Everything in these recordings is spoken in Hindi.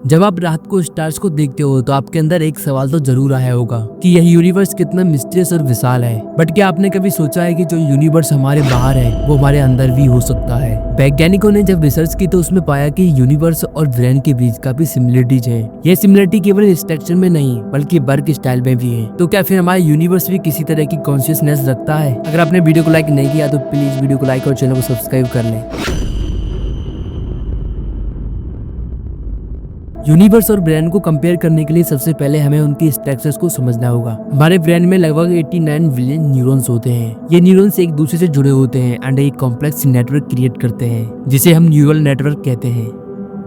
जब आप रात को स्टार्स को देखते हो तो आपके अंदर एक सवाल तो जरूर आया होगा कि यह यूनिवर्स कितना मिस्टीरियस और विशाल है। बट क्या आपने कभी सोचा है कि जो यूनिवर्स हमारे बाहर है वो हमारे अंदर भी हो सकता है। वैज्ञानिकों ने जब रिसर्च की तो उसमें पाया कि यूनिवर्स और ब्रेन के बीच काफी सिमिलरिटीज है। यह सिमिलरिटी केवल स्ट्रक्चर में नहीं बल्कि वर्क स्टाइल में भी है। तो क्या फिर हमारा यूनिवर्स भी किसी तरह की कॉन्शियसनेस रखता है? अगर आपने वीडियो को लाइक नहीं किया तो प्लीज वीडियो को लाइक और चैनल को सब्सक्राइब कर लें। यूनिवर्स और ब्रेन को कंपेयर करने के लिए सबसे पहले हमें उनकी स्ट्रक्चर्स को समझना होगा। हमारे ब्रेन में लगभग 89 बिलियन न्यूरॉन्स होते हैं। ये न्यूरॉन्स एक दूसरे से जुड़े होते हैं एंड एक कॉम्प्लेक्स नेटवर्क क्रिएट करते हैं जिसे हम न्यूरल नेटवर्क कहते हैं।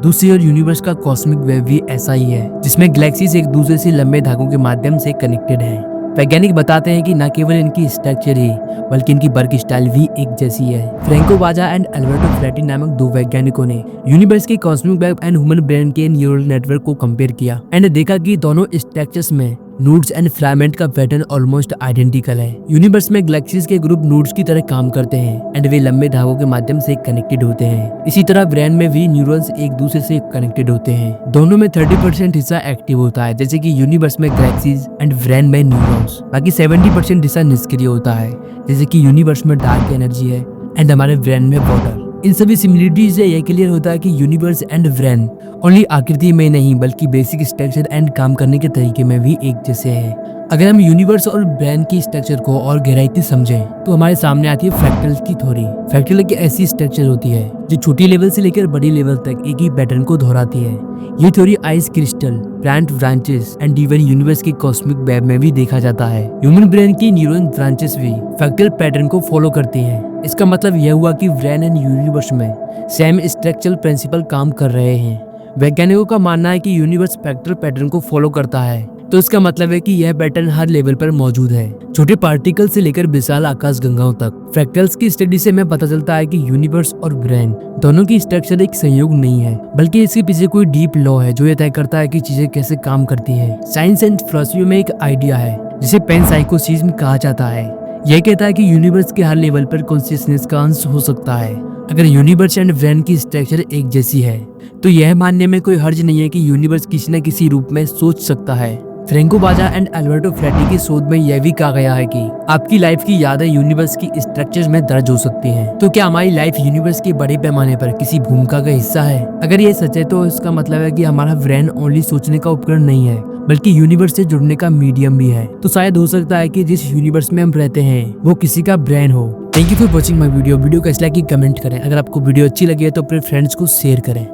दूसरी ओर यूनिवर्स का कॉस्मिक वेब भी ऐसा ही है जिसमें गैलेक्सीज एक दूसरे से लंबे धागों के माध्यम से कनेक्टेड हैं। वैज्ञानिक बताते हैं कि न केवल इनकी स्ट्रक्चर ही बल्कि इनकी वर्क स्टाइल भी एक जैसी है। फ्रैंको बाजा एंड अल्बर्टो फ्लैटी नामक दो वैज्ञानिकों ने यूनिवर्स के cosmic web and human brain के न्यूरल नेटवर्क को कंपेयर किया एंड देखा कि दोनों स्ट्रक्चर्स में नोड्स एंड फिलामेंट का पैटर्न ऑलमोस्ट आइडेंटिकल है। यूनिवर्स में गैलेक्सीज के ग्रुप नोड्स की तरह काम करते हैं एंड वे लंबे धागों के माध्यम से कनेक्टेड होते हैं। इसी तरह ब्रेन में भी न्यूरॉन्स एक दूसरे से कनेक्टेड होते हैं। दोनों में 30% हिस्सा एक्टिव होता है, जैसे कि यूनिवर्स में गैलेक्सीज एंड ब्रेन में न्यूरॉन्स। बाकी 70% हिस्सा निष्क्रिय होता है, जैसे कि यूनिवर्स में डार्क एनर्जी है एंड हमारे ब्रेन में वाटर। इन सभी सिमिलरिटीज से यह क्लियर होता है कि यूनिवर्स एंड ब्रेन ओनली आकृति में नहीं बल्कि बेसिक स्ट्रक्चर एंड काम करने के तरीके में भी एक जैसे हैं। अगर हम यूनिवर्स और ब्रेन की स्ट्रक्चर को और गहराई से समझें तो हमारे सामने आती है फ्रैक्टल्स की थ्योरी। फ्रैक्टल एक ऐसी स्ट्रक्चर होती है जो छोटी लेवल से लेकर बड़ी लेवल तक एक ही पैटर्न को दोहराती है। ये theory ice crystal, plant branches and even universe के कॉस्मिक वेब में भी देखा जाता है। ह्यूमन ब्रेन की न्यूरॉन ब्रांचेस भी फ्रैक्टल पैटर्न को फॉलो करती हैं। इसका मतलब यह हुआ कि ब्रेन एंड यूनिवर्स में सेम स्ट्रक्चरल प्रिंसिपल काम कर रहे हैं। वैज्ञानिकों का मानना है कि यूनिवर्स फ्रैक्टल पैटर्न को फॉलो करता है, तो इसका मतलब है कि यह पैटर्न हर लेवल पर मौजूद है, छोटे पार्टिकल से लेकर विशाल आकाशगंगाओं तक। फ्रैक्टल्स की स्टडी से हमें पता चलता है कि यूनिवर्स और ब्रेन दोनों की स्ट्रक्चर एक संयोग नहीं है बल्कि इसके पीछे कोई डीप लॉ है जो ये तय करता है कि चीजें कैसे काम करती हैं। साइंस एंड फिलॉसफी में एक आइडिया है जिसे पैनसाइकोसिज्म कहा जाता है। यह कहता है कि यूनिवर्स के हर लेवल पर कॉन्शियसनेस का अंश हो सकता है। अगर यूनिवर्स एंड ब्रेन की स्ट्रक्चर एक जैसी है तो यह मानने में कोई हर्ज नहीं है कि यूनिवर्स किसी न किसी रूप में सोच सकता है। फ्रैंको बाजा एंड अल्बर्टो फ्लैटी की शोध में यह भी कहा गया है कि आपकी लाइफ की यादें यूनिवर्स की स्ट्रक्चर्स में दर्ज हो सकती हैं। तो क्या हमारी लाइफ यूनिवर्स के बड़े पैमाने पर किसी भूमिका का हिस्सा है? अगर ये सच है तो इसका मतलब है कि हमारा ब्रेन ओनली सोचने का उपकरण नहीं है बल्कि यूनिवर्स से जुड़ने का मीडियम भी है। तो शायद हो सकता है कि जिस यूनिवर्स में हम रहते हैं वो किसी का ब्रेन हो। Thank you for watching my video. Video कैसा लगी कमेंट करें। अगर आपको वीडियो अच्छी लगी है तो अपने फ्रेंड्स को शेयर करें।